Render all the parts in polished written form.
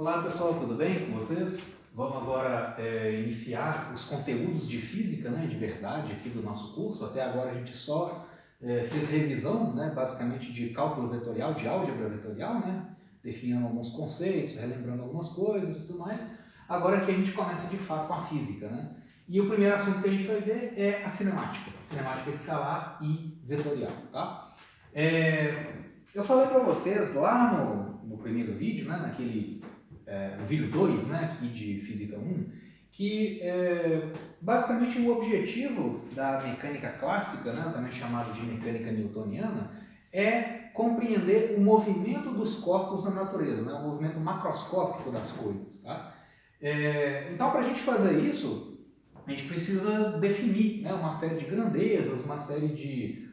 Olá pessoal, tudo bem com vocês? Vamos agora iniciar os conteúdos de física, né, de verdade aqui do nosso curso. Até agora a gente só fez revisão, né, basicamente de cálculo vetorial, de álgebra vetorial, né, definindo alguns conceitos, relembrando algumas coisas e tudo mais. Agora aqui a gente começa de fato com a física, né? E o primeiro assunto que a gente vai ver é a cinemática escalar e vetorial, tá? Eu falei para vocês lá no primeiro vídeo, né, no vídeo 2, né, aqui de Física 1, que basicamente o objetivo da mecânica clássica, né, também chamada de mecânica newtoniana, é compreender o movimento dos corpos na natureza, né, o movimento macroscópico das coisas. Tá? Então, para a gente fazer isso, a gente precisa definir, né, uma série de grandezas, uma série de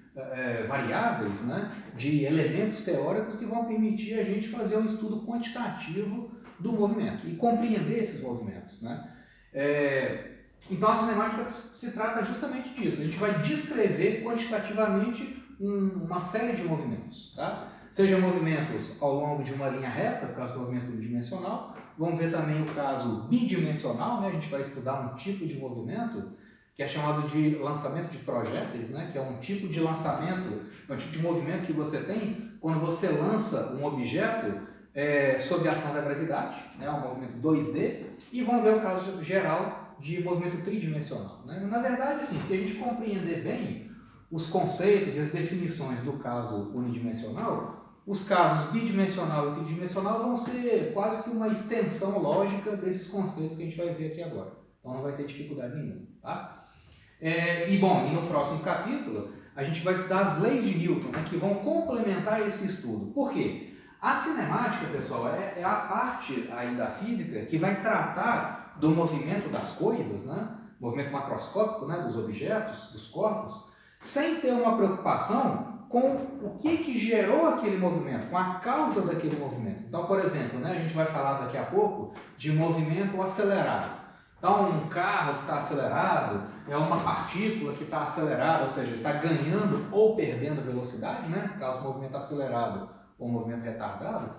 variáveis, né, de elementos teóricos que vão permitir a gente fazer um estudo quantitativo do movimento e compreender esses movimentos. Né? Então a cinemática se trata justamente disso. A gente vai descrever quantitativamente uma série de movimentos. Tá? Seja movimentos ao longo de uma linha reta, no caso do movimento unidimensional. Vamos ver também o caso bidimensional, né? A gente vai estudar um tipo de movimento que é chamado de lançamento de projéteis, né? Que é um tipo de lançamento, é um tipo de movimento que você tem quando você lança um objeto sob a ação da gravidade, né? Um movimento 2D, e vamos ver o caso geral de movimento tridimensional. Né? Na verdade, assim, se a gente compreender bem os conceitos e as definições do caso unidimensional, os casos bidimensional e tridimensional vão ser quase que uma extensão lógica desses conceitos que a gente vai ver aqui agora. Então não vai ter dificuldade nenhuma. Tá? E no próximo capítulo, a gente vai estudar as leis de Newton, né, que vão complementar esse estudo. Por quê? A cinemática, pessoal, é a parte aí da física que vai tratar do movimento das coisas, né? Movimento macroscópico, né? Dos objetos, dos corpos, sem ter uma preocupação com o que gerou aquele movimento, com a causa daquele movimento. Então, por exemplo, né, a gente vai falar daqui a pouco de movimento acelerado. Então, um carro que está acelerado é uma partícula que está acelerada, ou seja, está ganhando ou perdendo velocidade, né? No caso, movimento acelerado ou movimento retardado.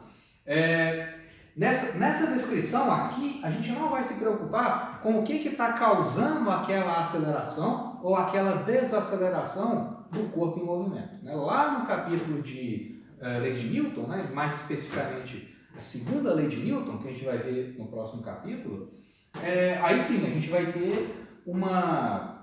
Nessa descrição aqui, a gente não vai se preocupar com o que está causando aquela aceleração ou aquela desaceleração do corpo em movimento. Né? Lá no capítulo de leis de Newton, né? Mais especificamente a segunda lei de Newton, que a gente vai ver no próximo capítulo, aí sim a gente vai ter uma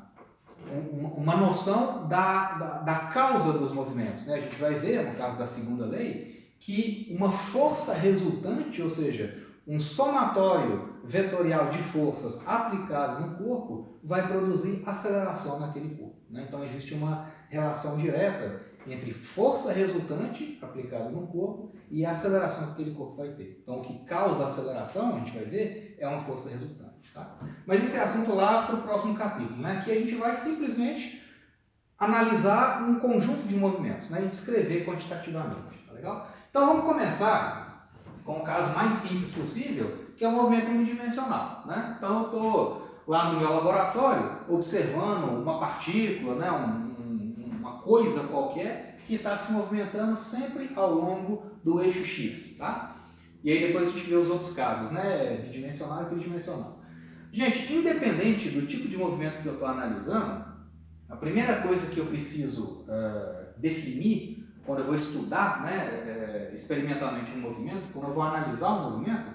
noção da causa dos movimentos. Né? A gente vai ver, no caso da segunda lei, que uma força resultante, ou seja, um somatório vetorial de forças aplicado no corpo, vai produzir aceleração naquele corpo. Né? Então existe uma relação direta entre força resultante aplicada no corpo e a aceleração que aquele corpo vai ter. Então o que causa a aceleração, a gente vai ver, é uma força resultante. Tá? Mas esse é assunto lá para o próximo capítulo. Né? Aqui a gente vai simplesmente analisar um conjunto de movimentos, né? E descrever quantitativamente. Tá legal? Então vamos começar com o caso mais simples possível, que é o movimento unidimensional. Né? Então eu estou lá no meu laboratório observando uma partícula, né? Uma coisa qualquer que está se movimentando sempre ao longo do eixo X. Tá? E aí depois a gente vê os outros casos, né? Bidimensional e tridimensional. Gente, independente do tipo de movimento que eu estou analisando, a primeira coisa que eu preciso definir quando eu vou estudar, né, experimentalmente um movimento, quando eu vou analisar um movimento,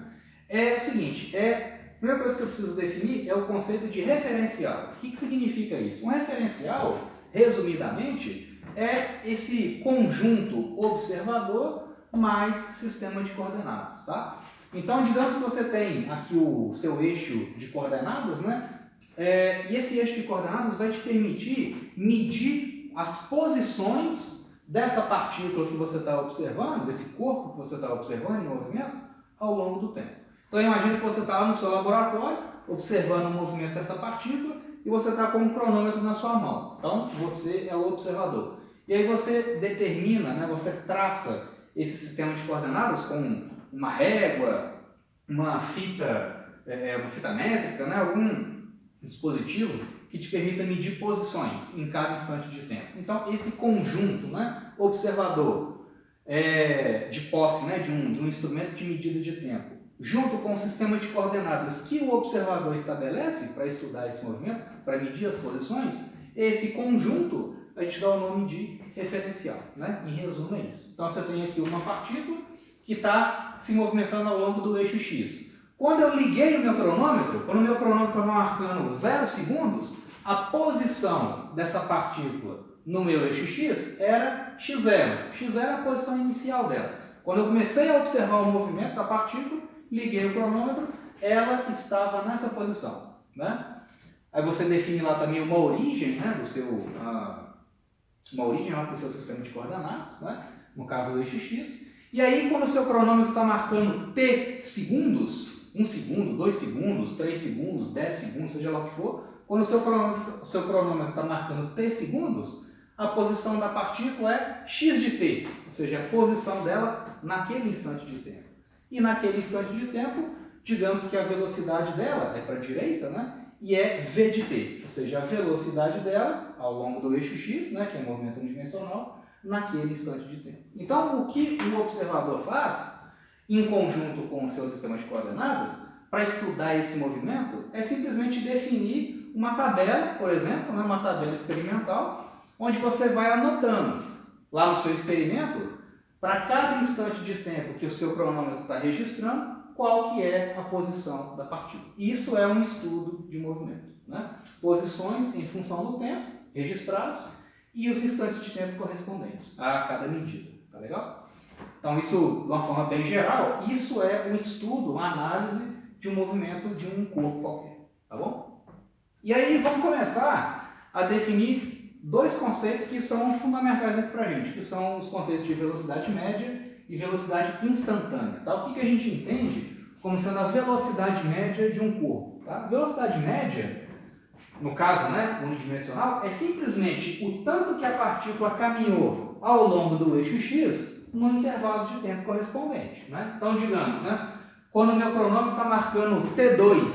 é o seguinte, a primeira coisa que eu preciso definir é o conceito de referencial. O que significa isso? Um referencial, resumidamente, é esse conjunto observador mais sistema de coordenadas. Tá? Então, digamos que você tem aqui o seu eixo de coordenadas, né? E esse eixo de coordenadas vai te permitir medir as posições dessa partícula que você está observando, desse corpo que você está observando em movimento, ao longo do tempo. Então imagine que você está lá no seu laboratório, observando o movimento dessa partícula, e você está com um cronômetro na sua mão. Então você é o observador. E aí você determina, né, você traça esse sistema de coordenadas com uma régua, uma fita métrica, né, algum dispositivo que te permita medir posições em cada instante de tempo. Então, esse conjunto, né, observador de posse, né, de um instrumento de medida de tempo, junto com o sistema de coordenadas que o observador estabelece para estudar esse movimento, para medir as posições, esse conjunto a gente dá o nome de referencial, né? Em resumo é isso. Então você tem aqui uma partícula que está se movimentando ao longo do eixo X. Quando eu liguei o meu cronômetro, quando o meu cronômetro estava marcando 0 segundos, a posição dessa partícula no meu eixo X era x0. x0 é a posição inicial dela. Quando eu comecei a observar o movimento da partícula, liguei o cronômetro, ela estava nessa posição, né? Aí você define lá também uma origem, né, uma origem lá para o seu sistema de coordenadas, né? No caso o eixo X. E aí quando o seu cronômetro está marcando t segundos, 1 segundo, 2 segundos, 3 segundos, 10 segundos, seja lá o que for, quando o seu cronômetro está marcando t segundos, a posição da partícula é x de t, ou seja, a posição dela naquele instante de tempo. E naquele instante de tempo, digamos que a velocidade dela é para a direita, né? E é v de t, ou seja, a velocidade dela ao longo do eixo x, né, que é um movimento unidimensional, naquele instante de tempo. Então, o que o observador faz, em conjunto com o seu sistema de coordenadas, para estudar esse movimento, é simplesmente definir uma tabela, por exemplo, né, uma tabela experimental, onde você vai anotando lá no seu experimento, para cada instante de tempo que o seu cronômetro está registrando, qual que é a posição da partícula. Isso é um estudo de movimento, né? Posições em função do tempo registrados e os instantes de tempo correspondentes a cada medida. Tá legal? Então, isso, de uma forma bem geral, isso é um estudo, uma análise de um movimento de um corpo qualquer. Tá bom? E aí vamos começar a definir dois conceitos que são fundamentais aqui para a gente, que são os conceitos de velocidade média e velocidade instantânea. Tá? O que a gente entende como sendo a velocidade média de um corpo? Tá? Velocidade média, no caso, né, unidimensional, é simplesmente o tanto que a partícula caminhou ao longo do eixo X no intervalo de tempo correspondente. Né? Então, digamos, né, quando o meu cronômetro está marcando T2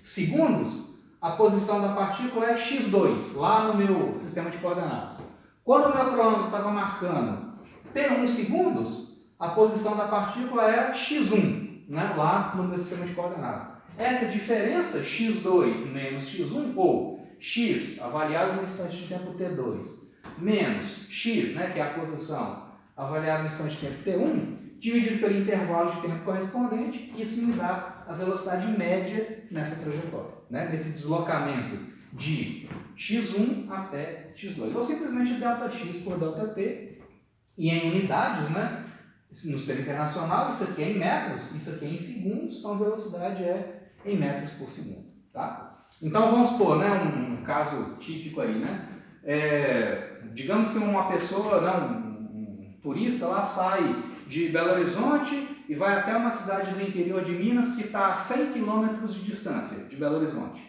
segundos, a posição da partícula é x2, lá no meu sistema de coordenadas. Quando o meu cronômetro estava marcando T1 segundos, a posição da partícula era x1, né, lá no meu sistema de coordenadas. Essa diferença, x2 menos x1, ou x, avaliado no instante de tempo t2, menos x, né, que é a posição, avaliado no instante de tempo t1, dividido pelo intervalo de tempo correspondente, isso me dá a velocidade média nessa trajetória, né, nesse deslocamento de x1 até x2, ou simplesmente ΔX por ΔT, e em unidades, né, no sistema internacional, isso aqui é em metros, isso aqui é em segundos, então a velocidade é em metros por segundo. Tá? Então vamos supor, né, um caso típico aí, né? Digamos que uma pessoa, né, um turista lá sai de Belo Horizonte e vai até uma cidade do interior de Minas que está a 100 km de distância de Belo Horizonte.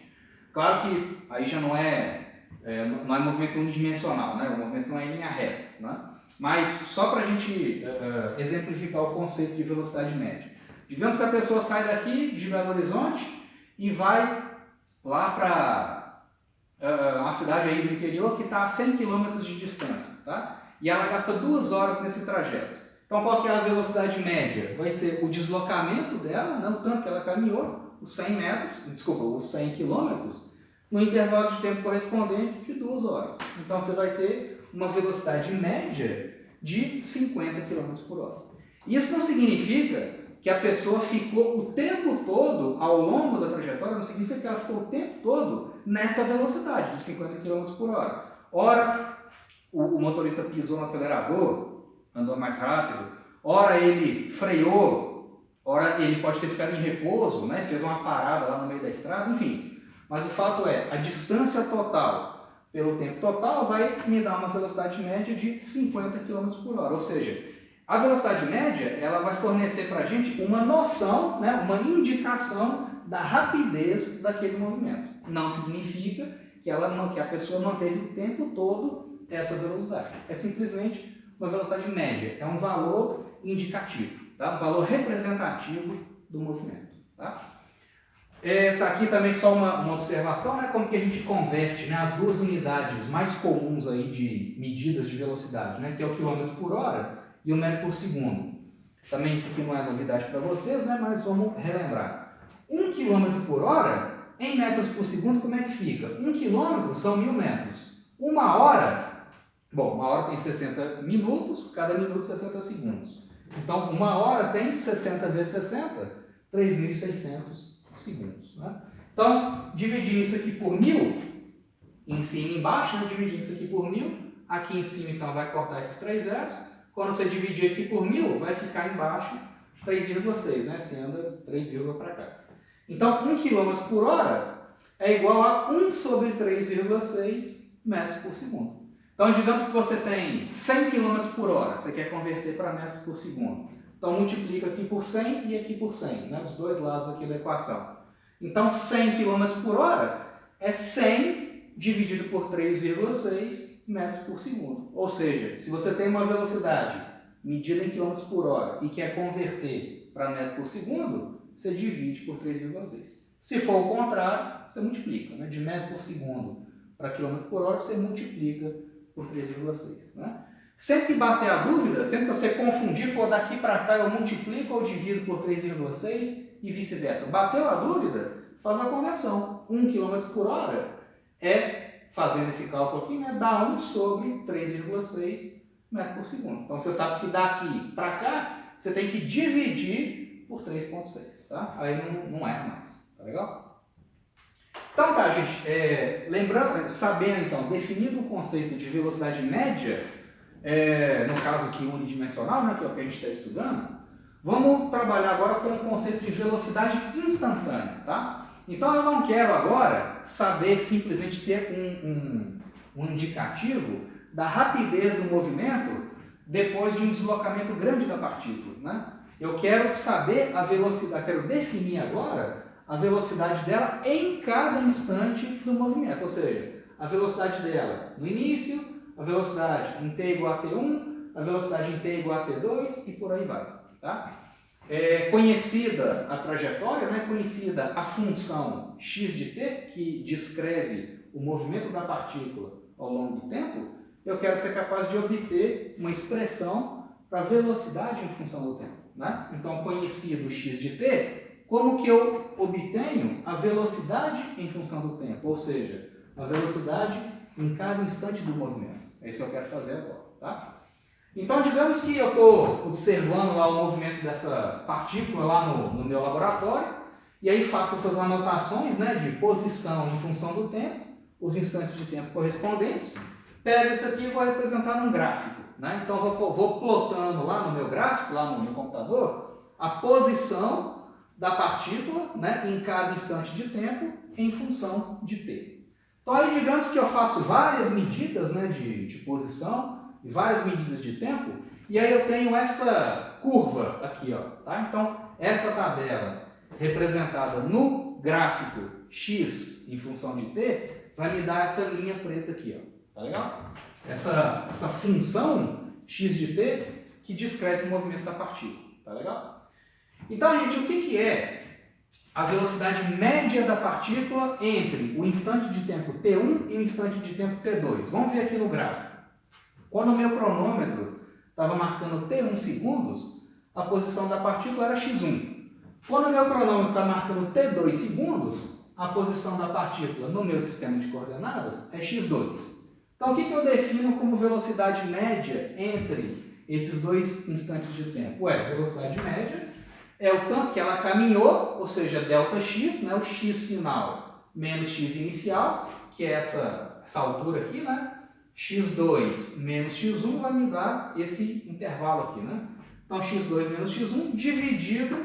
Claro que aí já não é movimento unidimensional, né? O movimento não é em linha reta, né? Mas só para a gente exemplificar o conceito de velocidade média. Digamos que a pessoa sai daqui de Belo Horizonte e vai lá para uma cidade aí do interior que está a 100 km de distância, tá? E ela gasta 2 horas nesse trajeto. Então qual que é a velocidade média? Vai ser o deslocamento dela, né? O tanto que ela caminhou, os 100 km, no intervalo de tempo correspondente de 2 horas. Então você vai ter uma velocidade média de 50 km por hora. Isso não significa que a pessoa ficou o tempo todo, ao longo da trajetória, não significa que ela ficou o tempo todo nessa velocidade de 50 km por hora. Ora, o motorista pisou no acelerador, andou mais rápido, ora ele freou, ora ele pode ter ficado em repouso, né? Fez uma parada lá no meio da estrada, enfim. Mas o fato é, a distância total pelo tempo total vai me dar uma velocidade média de 50 km por hora. Ou seja, a velocidade média ela vai fornecer para a gente uma noção, né, uma indicação da rapidez daquele movimento. Não significa que a pessoa manteve o tempo todo essa velocidade. É simplesmente uma velocidade média. É um valor indicativo, tá? Um valor representativo do movimento. Tá? Está aqui também só uma observação, né, como que a gente converte, né, as duas unidades mais comuns aí de medidas de velocidade, né, que é o quilômetro por hora e o metro por segundo. Também isso aqui não é novidade para vocês, né? Mas vamos relembrar. 1 km por hora, em metros por segundo, como é que fica? 1 km são 1000 metros. 1 hora, bom, 1 hora tem 60 minutos, cada minuto 60 segundos. Então, 1 hora tem 60 vezes 60, 3.600 segundos. Né? Então, dividir isso aqui por 1000, em cima e embaixo, né? Dividir isso aqui por 1000, aqui em cima então vai cortar esses 3 zeros. Quando você dividir aqui por 1000, vai ficar embaixo 3,6, né? Você anda 3, para cá. Então, 1 km por hora é igual a 1 sobre 3,6 metros por segundo. Então, digamos que você tem 100 km por hora, você quer converter para metros por segundo. Então, multiplica aqui por 100 e aqui por 100, né? Os dois lados aqui da equação. Então, 100 km por hora é 100 dividido por 3,6 metros por segundo. Ou seja, se você tem uma velocidade medida em km por hora e quer converter para metro por segundo, você divide por 3,6. Se for o contrário, você multiplica. Né? De metro por segundo para km por hora, você multiplica por 3,6. Né? Sempre que bater a dúvida, sempre que você confundir, pô, daqui para cá eu multiplico ou divido por 3,6 e vice-versa. Bateu a dúvida, faz a conversão. 1 km por hora é, fazendo esse cálculo aqui, né, dá 1 sobre 3,6 metros por segundo. Então você sabe que daqui para cá, você tem que dividir por 3,6. Tá? Aí não erra mais. Tá legal? Então tá, gente. Lembrando, sabendo então, definindo o conceito de velocidade média, no caso aqui unidimensional, né, que é o que a gente está estudando, vamos trabalhar agora com o conceito de velocidade instantânea. Tá? Então eu não quero agora saber simplesmente ter um indicativo da rapidez do movimento depois de um deslocamento grande da partícula. Né? Eu quero saber a velocidade, quero definir agora a velocidade dela em cada instante do movimento, ou seja, a velocidade dela no início, a velocidade em t igual a t1, a velocidade em t igual a t2 e por aí vai. Tá? Conhecida a trajetória, né? Conhecida a função x de t, que descreve o movimento da partícula ao longo do tempo, eu quero ser capaz de obter uma expressão para velocidade em função do tempo. Né? Então, conhecido x de t, como que eu obtenho a velocidade em função do tempo? Ou seja, a velocidade em cada instante do movimento. É isso que eu quero fazer agora. Tá? Então, digamos que eu estou observando lá o movimento dessa partícula lá no meu laboratório, e aí faço essas anotações, né, de posição em função do tempo, os instantes de tempo correspondentes, pego isso aqui e vou representar num gráfico. Né? Então, vou plotando lá no meu gráfico, lá no computador, a posição da partícula, né, em cada instante de tempo em função de t. Então, aí digamos que eu faço várias medidas, né, de posição e várias medidas de tempo, e aí eu tenho essa curva aqui. Ó, tá? Então, essa tabela representada no gráfico x em função de t vai me dar essa linha preta aqui. Ó, tá legal? Essa função x de t que descreve o movimento da partícula. Tá legal? Então, gente, o que é a velocidade média da partícula entre o instante de tempo t1 e o instante de tempo t2? Vamos ver aqui no gráfico. Quando o meu cronômetro estava marcando t1 segundos, a posição da partícula era x1. Quando o meu cronômetro está marcando t2 segundos, a posição da partícula no meu sistema de coordenadas é x2. Então, o que eu defino como velocidade média entre esses dois instantes de tempo? Velocidade média é o tanto que ela caminhou, ou seja, ΔX, né, o x final menos x inicial, que é essa altura aqui, né? x2 menos x1 vai me dar esse intervalo aqui, né? Então, x2 menos x1 dividido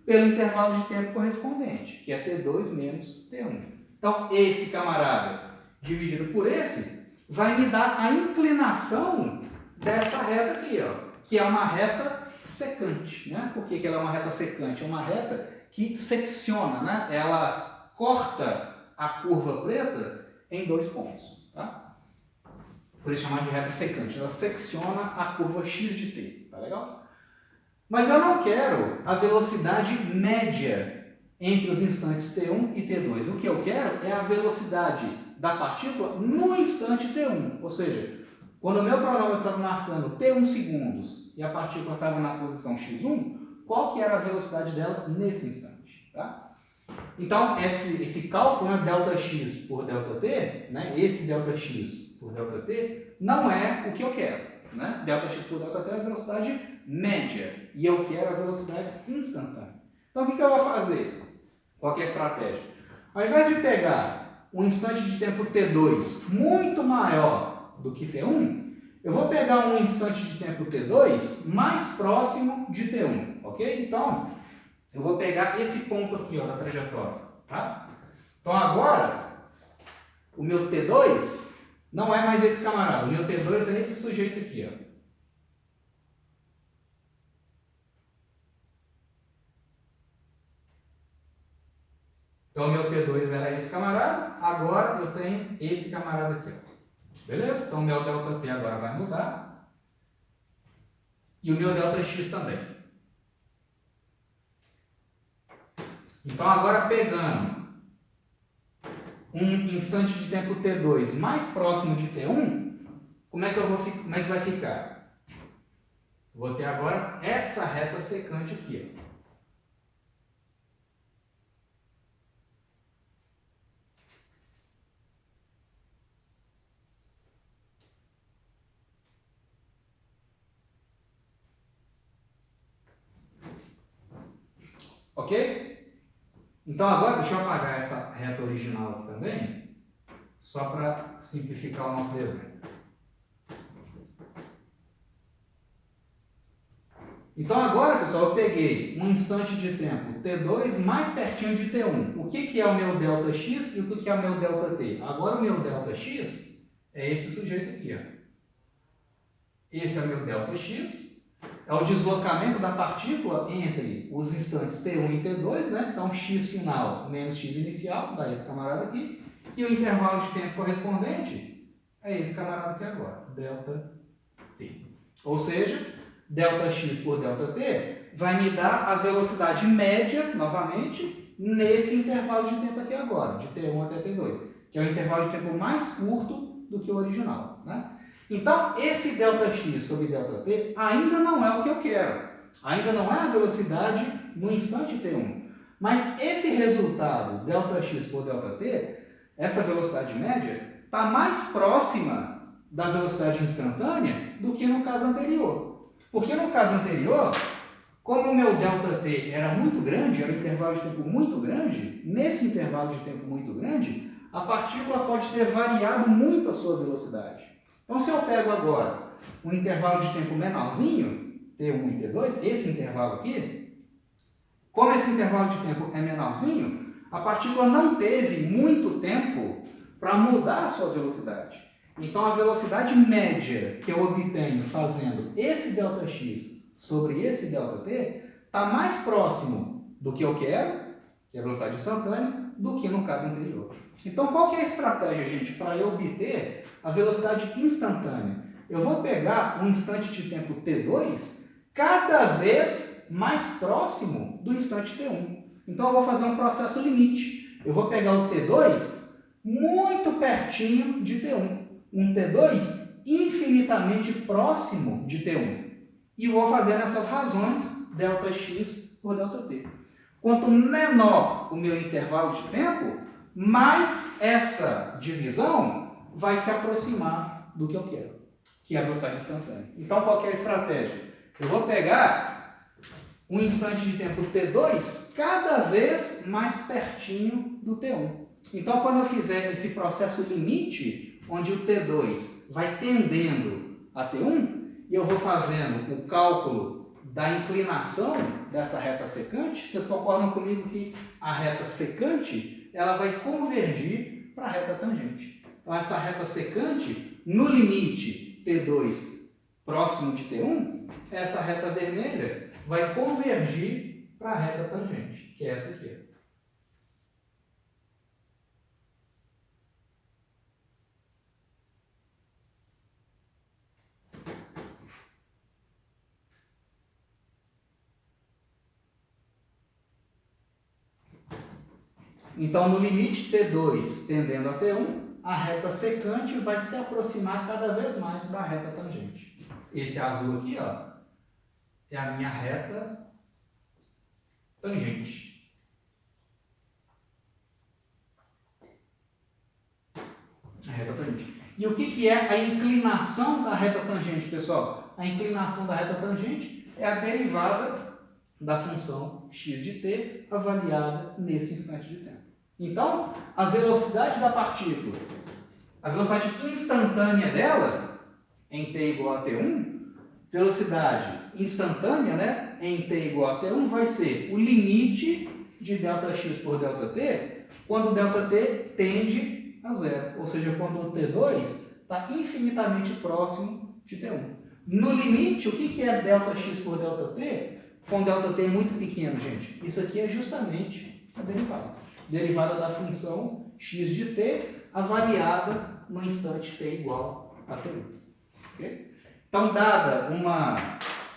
pelo intervalo de tempo correspondente, que é t2 menos t1. Então, esse camarada dividido por esse vai me dar a inclinação dessa reta aqui, ó, que é uma reta secante. Né? Por que ela é uma reta secante? É uma reta que secciona, né? Ela corta a curva preta em 2 pontos. Tá? Por isso chamar de reta secante. Ela secciona a curva x de t. Tá legal? Mas eu não quero a velocidade média entre os instantes t1 e t2. O que eu quero é a velocidade da partícula no instante t1. Ou seja, Quando o meu cronômetro estava marcando T1 segundos e a partícula estava na posição x1, qual que era a velocidade dela nesse instante? Tá? Então, esse cálculo, né, ΔX por ΔT, né, esse ΔX por ΔT, não é o que eu quero. Né? ΔX por ΔT é a velocidade média e eu quero a velocidade instantânea. Então, o que eu vou fazer? Qual que é a estratégia? Ao invés de pegar um instante de tempo T2 muito maior do que T1, eu vou pegar um instante de tempo T2 mais próximo de T1, ok? Então, eu vou pegar esse ponto aqui, ó, da trajetória, tá? Então, agora, o meu T2 não é mais esse camarada, o meu T2 é esse sujeito aqui, ó. Então, o meu T2 era esse camarada, agora eu tenho esse camarada aqui, ó. Beleza? Então, o meu ΔT agora vai mudar. E o meu ΔX também. Então, agora pegando um instante de tempo T2 mais próximo de T1, como é que vai ficar? Vou ter agora essa reta secante aqui, ó. Ok? Então agora, deixa eu apagar essa reta original aqui também, só para simplificar o nosso desenho. Então agora, pessoal, eu peguei um instante de tempo T2 mais pertinho de T1. O que é o meu ΔX e o que é o meu ΔT? Agora o meu ΔX é esse sujeito aqui, ó. Esse é o meu ΔX. É o deslocamento da partícula entre os instantes T1 e T2, né? Então, x final menos x inicial, dá esse camarada aqui. E o intervalo de tempo correspondente é esse camarada aqui agora, ΔT. Ou seja, ΔX por ΔT vai me dar a velocidade média, novamente, nesse intervalo de tempo aqui agora, de T1 até T2, que é o intervalo de tempo mais curto do que o original, né? Então, esse ΔX sobre ΔT ainda não é o que eu quero. Ainda não é a velocidade no instante T1. Mas esse resultado, ΔX por ΔT, essa velocidade média, está mais próxima da velocidade instantânea do que no caso anterior. Porque no caso anterior, como o meu ΔT era muito grande, era um intervalo de tempo muito grande, nesse intervalo de tempo muito grande, a partícula pode ter variado muito a sua velocidade. Então, se eu pego agora um intervalo de tempo menorzinho, T1 e T2, esse intervalo aqui, como esse intervalo de tempo é menorzinho, a partícula não teve muito tempo para mudar a sua velocidade. Então, a velocidade média que eu obtenho fazendo esse ΔX sobre esse ΔT está mais próximo do que eu quero, que é a velocidade instantânea, do que no caso anterior. Então, qual que é a estratégia, gente, para eu obter a velocidade instantânea? Eu vou pegar um instante de tempo T2 cada vez mais próximo do instante T1. Então, eu vou fazer um processo limite. Eu vou pegar o T2 muito pertinho de T1. Um T2 infinitamente próximo de T1. E vou fazer essas razões ΔX por ΔT. Quanto menor o meu intervalo de tempo, mais essa divisão vai se aproximar do que eu quero, que é a velocidade instantânea. Então, qual que é a estratégia? Eu vou pegar um instante de tempo T2 cada vez mais pertinho do T1. Então, quando eu fizer esse processo limite, onde o T2 vai tendendo a T1, e eu vou fazendo o cálculo da inclinação dessa reta secante, vocês concordam comigo que a reta secante ela vai convergir para a reta tangente. Então, essa reta secante, no limite T2 próximo de T1, essa reta vermelha vai convergir para a reta tangente, que é essa aqui. Então, no limite T2 tendendo a T1, a reta secante vai se aproximar cada vez mais da reta tangente. Esse azul aqui, ó, é a minha reta tangente. A reta tangente. E o que é a inclinação da reta tangente, pessoal? A inclinação da reta tangente é a derivada da função x de t avaliada nesse instante de tempo. Então, a velocidade da partícula, a velocidade instantânea dela, em t igual a t1, velocidade instantânea, né, em t igual a t1, vai ser o limite de ΔX por ΔT, quando ΔT tende a zero. Ou seja, quando o T2 está infinitamente próximo de T1. No limite, o que é ΔX por ΔT? Com ΔT muito pequeno, gente. Isso aqui é justamente a derivada. Derivada da função x de t avaliada no instante t igual a T1. Okay? Então, dada uma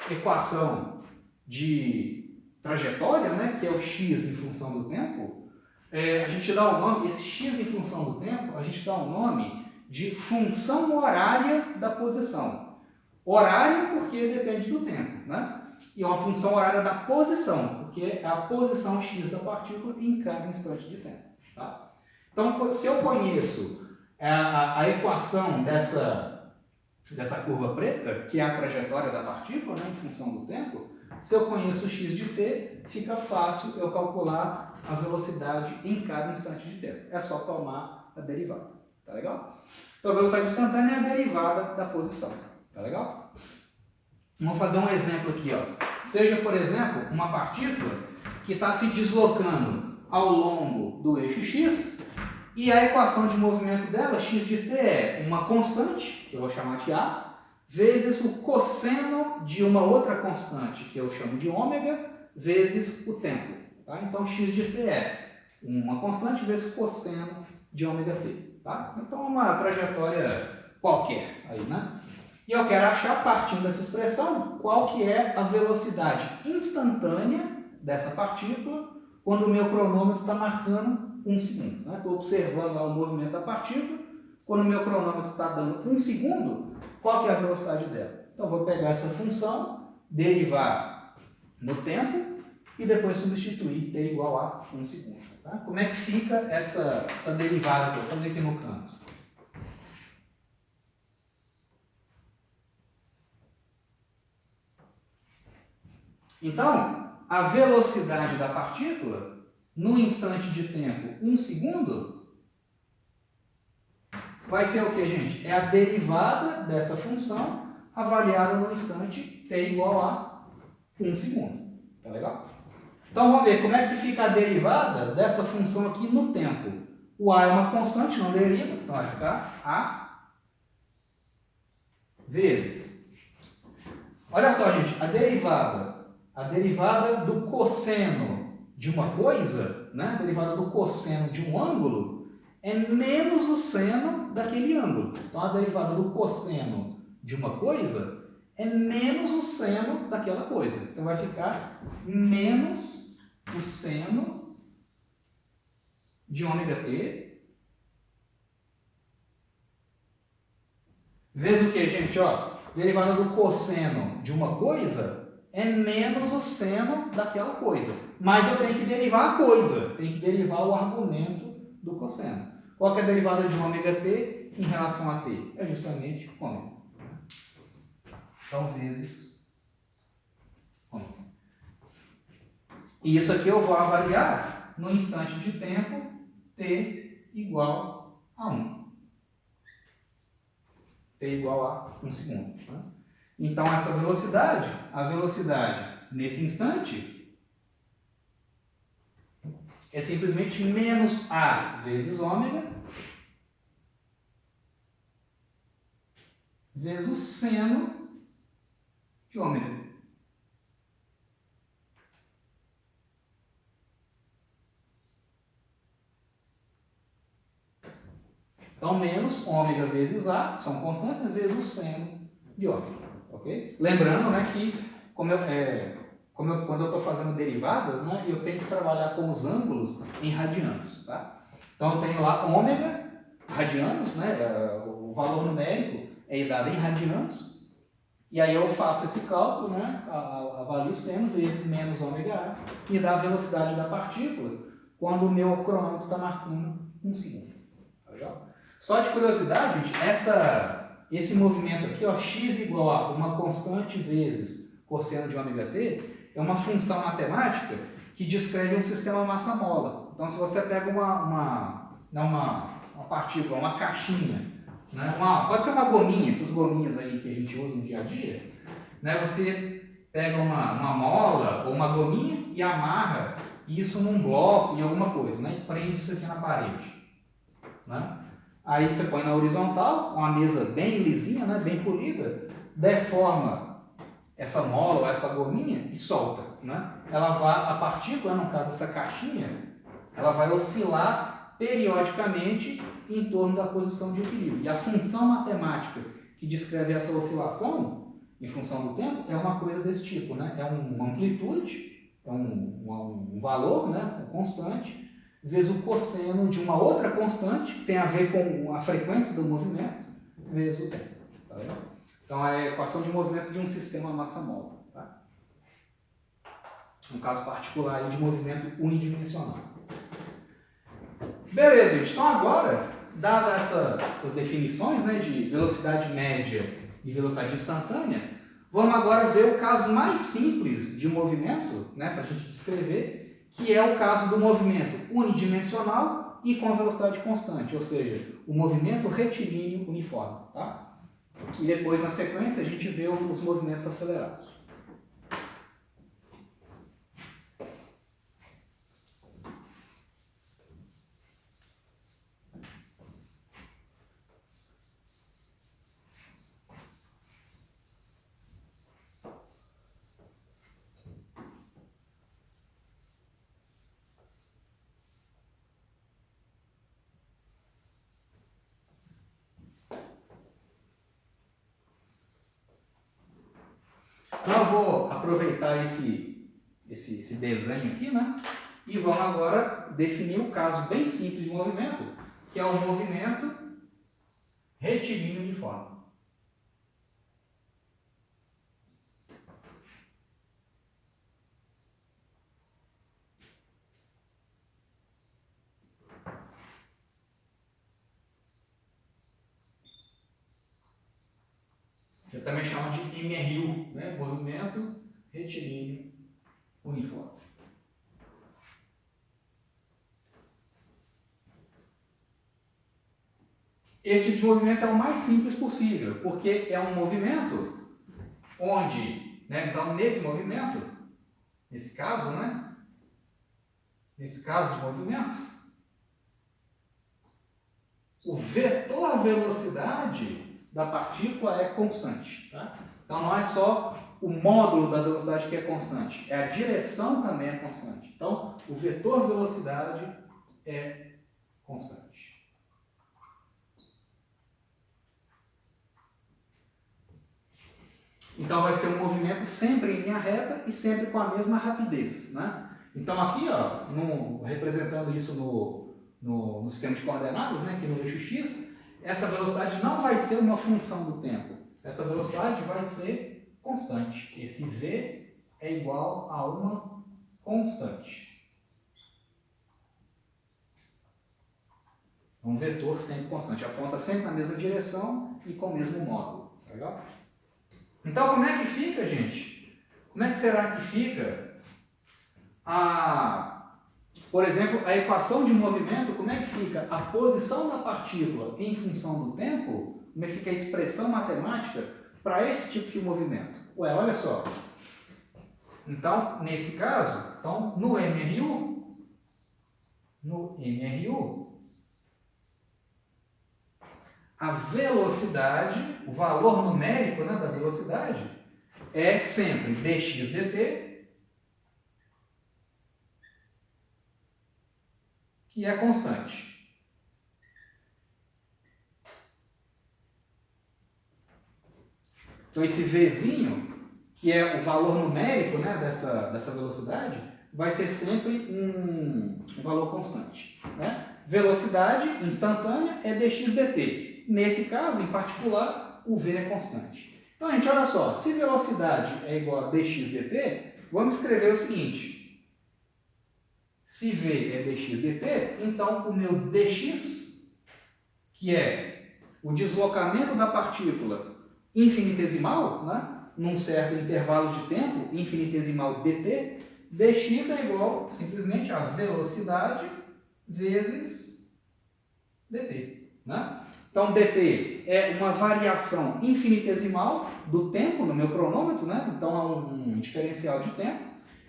equação de trajetória, né, que é o x em função do tempo, a gente dá o nome, esse x em função do tempo, a gente dá o nome de função horária da posição. Horária porque depende do tempo, né? E uma função horária da posição, porque é a posição x da partícula em cada instante de tempo. Tá? Então, se eu conheço a equação dessa curva preta, que é a trajetória da partícula, né, em função do tempo, se eu conheço o x de t, fica fácil eu calcular a velocidade em cada instante de tempo. É só tomar a derivada. Tá legal? Então, a velocidade instantânea é a derivada da posição. Tá legal? Vamos fazer um exemplo aqui, ó. Seja, por exemplo, uma partícula que está se deslocando ao longo do eixo x e a equação de movimento dela, x de t, é uma constante, que eu vou chamar de a, vezes o cosseno de uma outra constante, que eu chamo de ômega, vezes o tempo. Tá? Então, x de t é uma constante vezes cosseno de ômega t. Tá? Então, uma trajetória qualquer aí, né? E eu quero achar, partindo dessa expressão, qual que é a velocidade instantânea dessa partícula quando o meu cronômetro está marcando 1 segundo. Estou observando lá o movimento da partícula. Quando o meu cronômetro está dando 1 segundo, qual que é a velocidade dela? Então, eu vou pegar essa função, derivar no tempo e depois substituir t igual a 1 segundo. Tá? Como é que fica essa derivada que eu vou fazer aqui no canto? Então, a velocidade da partícula, no instante de tempo 1 segundo, vai ser o que, gente? É a derivada dessa função avaliada no instante t igual a 1 segundo. Tá legal? Então, vamos ver como é que fica a derivada dessa função aqui no tempo. O a é uma constante, não deriva, então vai ficar a vezes. Olha só, gente, a derivada do cosseno de uma coisa, né? A derivada do cosseno de um ângulo é menos o seno daquele ângulo. Então, a derivada do cosseno de uma coisa é menos o seno daquela coisa. Então, vai ficar menos o seno de ômega t vezes o que, gente? Ó, derivada do cosseno de uma coisa é menos o seno daquela coisa. Mas eu tenho que derivar a coisa, tenho que derivar o argumento do cosseno. Qual que é a derivada de ômega t em relação a t? É justamente ômega. Então, vezes ômega. E isso aqui eu vou avaliar no instante de tempo t igual a 1. T igual a 1 segundo. Né? Então, essa velocidade, a velocidade nesse instante, é simplesmente menos a vezes ômega vezes o seno de ômega. Então, menos ômega vezes a, são constantes, vezes o seno de ômega. Okay? Lembrando, né, que quando eu estou fazendo derivadas, né, eu tenho que trabalhar com os ângulos em radianos. Tá? Então, eu tenho lá ômega radianos, né? O valor numérico é dado em radianos, e aí eu faço esse cálculo, né? Avalio seno vezes menos ômega A, me dá a velocidade da partícula quando o meu cronômetro está marcando 1 segundo. Tá legal? Só de curiosidade, gente, esse movimento aqui, ó, x igual a uma constante vezes cosseno de ômega t, é uma função matemática que descreve um sistema massa-mola. Então, se você pega uma partícula, uma caixinha, né, pode ser uma gominha, essas gominhas aí que a gente usa no dia a dia, né, você pega uma mola ou uma gominha e amarra isso num bloco, em alguma coisa, né, e prende isso aqui na parede. Né? Aí você põe na horizontal, uma mesa bem lisinha, né, bem polida, deforma essa mola ou essa gominha e solta. Né? A partícula, no caso essa caixinha, ela vai oscilar periodicamente em torno da posição de equilíbrio. E a função matemática que descreve essa oscilação, em função do tempo, é uma coisa desse tipo. Né? É uma amplitude, é um valor, né, um constante, vezes o cosseno de uma outra constante, que tem a ver com a frequência do movimento, vezes o tempo. Tá vendo? Então, é a equação de movimento de um sistema massa-mola. Tá? Um caso particular aí de movimento unidimensional. Beleza, gente. Então, agora, dadas essas definições, né, de velocidade média e velocidade instantânea, vamos agora ver o caso mais simples de movimento, né, para a gente descrever, que é o caso do movimento unidimensional e com velocidade constante, ou seja, o movimento retilíneo uniforme. Tá? E depois, na sequência, a gente vê os movimentos acelerados. Então eu vou aproveitar esse desenho aqui, né? E vamos agora definir um caso bem simples de movimento, que é o movimento retilíneo uniforme. Eu também chamo de MRU, né? Movimento retilíneo uniforme. Este tipo de movimento é o mais simples possível, porque é um movimento onde, né, então nesse movimento, nesse caso, né, nesse caso de movimento, o vetor velocidade da partícula é constante. Tá? Então não é só o módulo da velocidade que é constante, é a direção também é constante. Então o vetor velocidade é constante. Então vai ser um movimento sempre em linha reta e sempre com a mesma rapidez. Né? Então aqui, ó, representando isso no sistema de coordenadas, né, aqui no eixo x, essa velocidade não vai ser uma função do tempo. Essa velocidade vai ser constante. Esse v é igual a uma constante. Um vetor sempre constante. Aponta sempre na mesma direção e com o mesmo módulo. Legal? Então, como é que fica, gente? Como é que será que fica por exemplo, a equação de movimento? Como é que fica a posição da partícula em função do tempo? Como é que fica a expressão matemática para esse tipo de movimento? Ué, olha só. Então, nesse caso, no MRU, a velocidade, o valor numérico, né, da velocidade, é sempre dx dt, que é constante. Então esse Vzinho, que é o valor numérico, né, dessa velocidade, vai ser sempre um valor constante. Né? Velocidade instantânea é dx dt. Nesse caso, em particular, o v é constante. Então, gente, olha só. Se velocidade é igual a dx dt, vamos escrever o seguinte. Se v é dx dt, então o meu dx, que é o deslocamento da partícula infinitesimal, né, num certo intervalo de tempo, infinitesimal dt, dx é igual simplesmente a velocidade vezes dt. Né? Então, dt é uma variação infinitesimal do tempo no meu cronômetro, né? Então é um diferencial de tempo,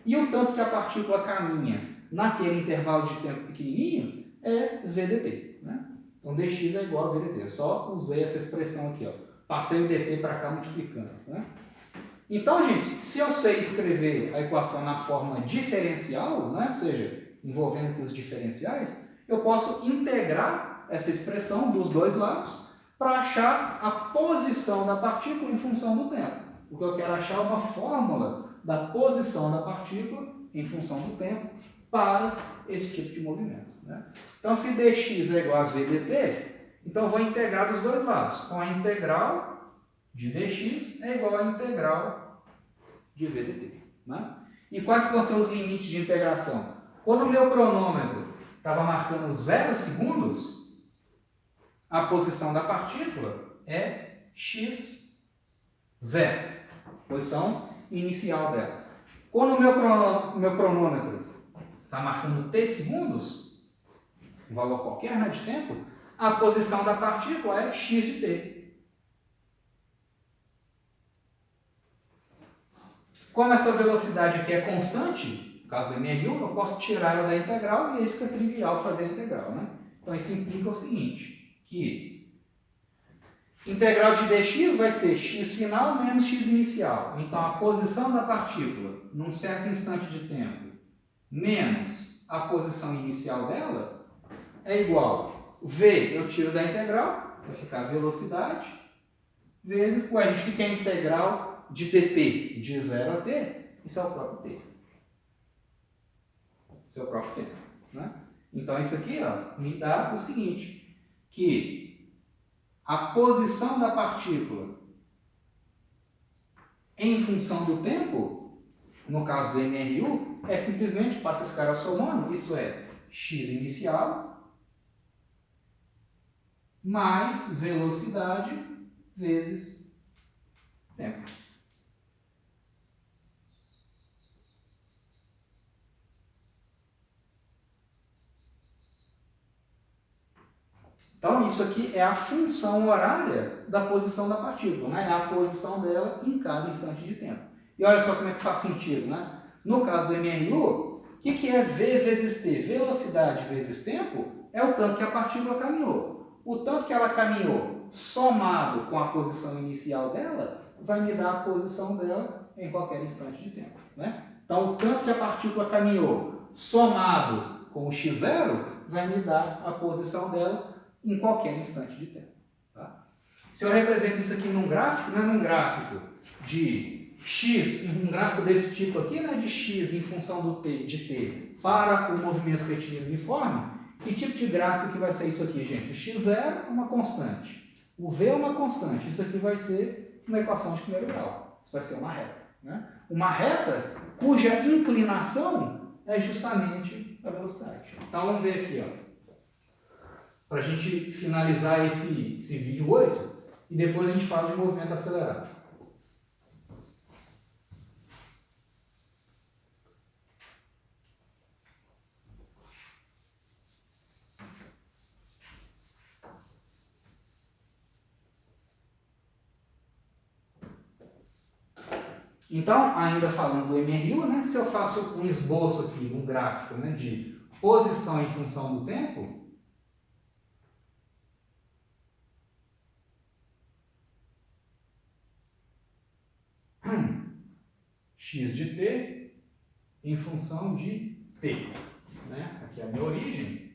e o tanto que a partícula caminha naquele intervalo de tempo pequenininho é vdt. Né? Então, dx é igual a vdt. Eu só usei essa expressão aqui, ó. Passei o dt para cá multiplicando. Né? Então, gente, se eu sei escrever a equação na forma diferencial, né? Ou seja, envolvendo aqui os diferenciais, eu posso integrar essa expressão dos dois lados para achar a posição da partícula em função do tempo. O que eu quero achar é uma fórmula da posição da partícula em função do tempo para esse tipo de movimento. Né? Então, se dx é igual a vdt, então eu vou integrar dos dois lados. Então, a integral de dx é igual à integral de vdt. Né? E quais vão ser os limites de integração? Quando o meu cronômetro estava marcando 0 segundos, a posição da partícula é x0, posição inicial dela. Quando o meu cronômetro está marcando t segundos, um valor qualquer, né, de tempo, a posição da partícula é x de t. Como essa velocidade aqui é constante, no caso do MRU, eu posso tirar ela da integral e aí fica trivial fazer a integral. Né? Então isso implica o seguinte, que integral de dx vai ser x final menos x inicial. Então a posição da partícula num certo instante de tempo menos a posição inicial dela é igual v, eu tiro da integral, vai ficar velocidade, vezes, a gente que é a integral de dt de 0 a t, isso é o próprio t. Isso é o próprio tempo. Né? Então isso aqui, ó, me dá o seguinte, que a posição da partícula em função do tempo, no caso do MRU, é simplesmente, passa esse cara somando, isso é x inicial mais velocidade vezes tempo. Então, isso aqui é a função horária da posição da partícula, né? É a posição dela em cada instante de tempo. E olha só como é que faz sentido, né? No caso do MRU, o que é v vezes t? Velocidade vezes tempo é o tanto que a partícula caminhou. O tanto que ela caminhou somado com a posição inicial dela vai me dar a posição dela em qualquer instante de tempo, né? Então, o tanto que a partícula caminhou somado com o x0 vai me dar a posição dela em qualquer instante de tempo. Tá? Se eu represento isso aqui num gráfico, né, num gráfico de x, um gráfico desse tipo aqui, né, de x em função do t, de t para o movimento retilíneo uniforme, que tipo de gráfico que vai ser isso aqui, gente? O x0 é uma constante, o v é uma constante, isso aqui vai ser uma equação de primeiro grau, isso vai ser uma reta. Né? Uma reta cuja inclinação é justamente a velocidade. Então vamos ver aqui, ó. Para a gente finalizar esse vídeo 8, e depois a gente fala de movimento acelerado. Então, ainda falando do MRU, né, se eu faço um esboço aqui, um gráfico, né, de posição em função do tempo, x de t em função de t. Né? Aqui é a minha origem.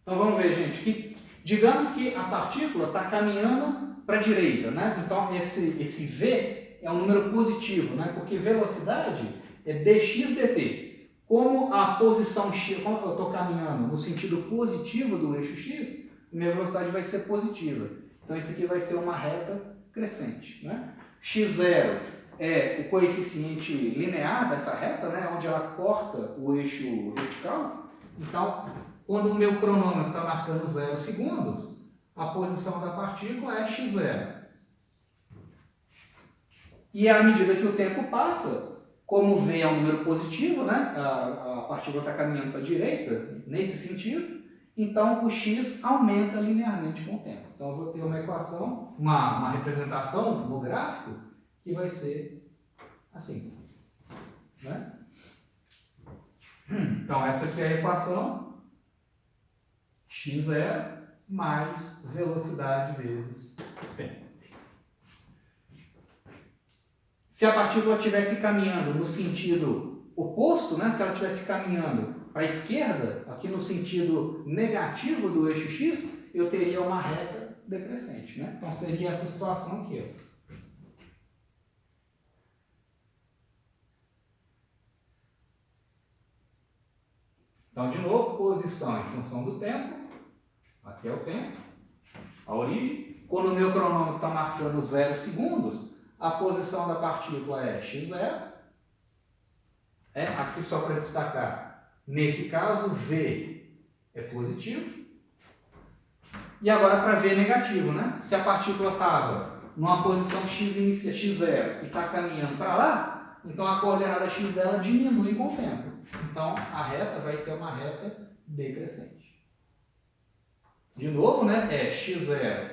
Então vamos ver, gente, que digamos que a partícula está caminhando para a direita. Né? Então esse v é um número positivo, né? Porque velocidade é dx dt. Como a posição x, como eu estou caminhando no sentido positivo do eixo x, minha velocidade vai ser positiva. Então isso aqui vai ser uma reta crescente, né? x0 é o coeficiente linear dessa reta, né? Onde ela corta o eixo vertical. Então, quando o meu cronômetro está marcando 0 segundos, a posição da partícula é x0. E à medida que o tempo passa, como V é um número positivo, né? A partícula está caminhando para a direita, nesse sentido, então o x aumenta linearmente com o tempo. Então eu vou ter uma equação, uma representação no gráfico, que vai ser assim, né? Então essa aqui é a equação, x0 mais velocidade vezes tempo. Se a partícula estivesse caminhando no sentido oposto, né? Se ela estivesse caminhando para a esquerda, aqui no sentido negativo do eixo x, eu teria uma reta decrescente, né? Então seria essa situação aqui, ó. Então, de novo, posição em função do tempo. Aqui é o tempo, a origem. Quando o meu cronômetro está marcando 0 segundos, a posição da partícula é x0. Aqui só para destacar, nesse caso, V é positivo. E agora para V negativo, né? Se a partícula estava numa posição x0 e está caminhando para lá, então a coordenada x dela diminui com o tempo. Então a reta vai ser uma reta decrescente. De novo, né? É x0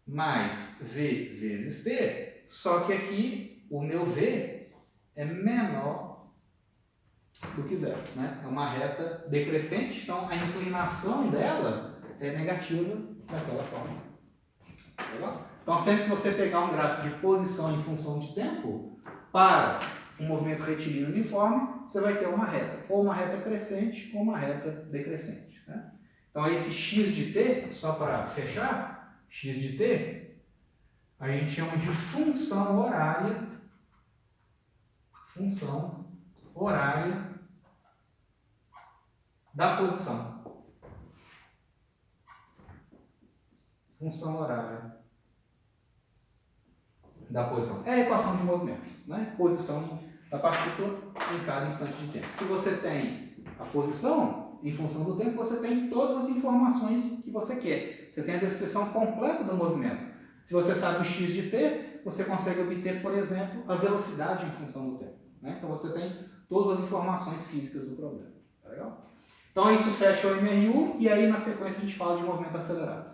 mais V vezes t, só que aqui o meu V é menor do que zero, né? É uma reta decrescente, então a inclinação dela é negativa daquela forma. Legal? Então, sempre que você pegar um gráfico de posição em função de tempo para um movimento retilíneo uniforme, você vai ter uma reta, ou uma reta crescente ou uma reta decrescente, né? Então, esse x de t, só para fechar, x de t, a gente chama de função horária da posição. Função horária da posição. É a equação de movimento, né? Posição da partícula em cada instante de tempo. Se você tem a posição em função do tempo, você tem todas as informações que você quer. Você tem a descrição completa do movimento. Se você sabe o x de t, você consegue obter, por exemplo, a velocidade em função do tempo, né? Então você tem todas as informações físicas do problema. Tá legal? Então isso fecha o MRU e aí na sequência a gente fala de movimento acelerado.